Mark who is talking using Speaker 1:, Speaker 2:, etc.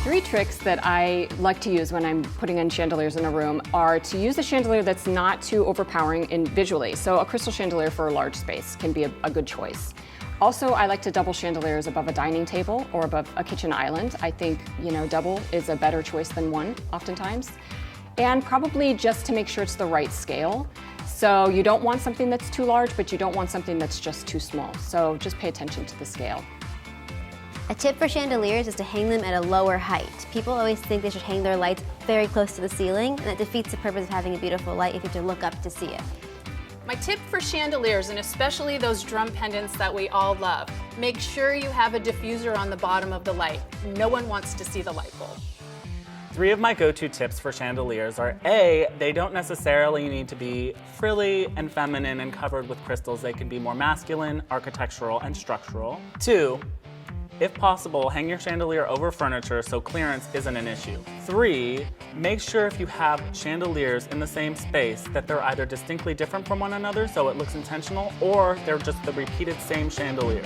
Speaker 1: 3 tricks that I like to use when I'm putting in chandeliers in a room are to use a chandelier that's not too overpowering visually. So a crystal chandelier for a large space can be a good choice. Also, I like to double chandeliers above a dining table or above a kitchen island. I think, double is a better choice than one oftentimes. And probably just to make sure it's the right scale. So you don't want something that's too large, but you don't want something that's just too small. So just pay attention to the scale.
Speaker 2: A tip for chandeliers is to hang them at a lower height. People always think they should hang their lights very close to the ceiling, and that defeats the purpose of having a beautiful light if you have to look up to see it.
Speaker 3: My tip for chandeliers, and especially those drum pendants that we all love, make sure you have a diffuser on the bottom of the light. No one wants to see the light bulb.
Speaker 4: 3 of my go-to tips for chandeliers are A, they don't necessarily need to be frilly and feminine and covered with crystals. They can be more masculine, architectural, and structural. 2, if possible, hang your chandelier over furniture so clearance isn't an issue. 3, make sure if you have chandeliers in the same space that they're either distinctly different from one another so it looks intentional, or they're just the repeated same chandelier.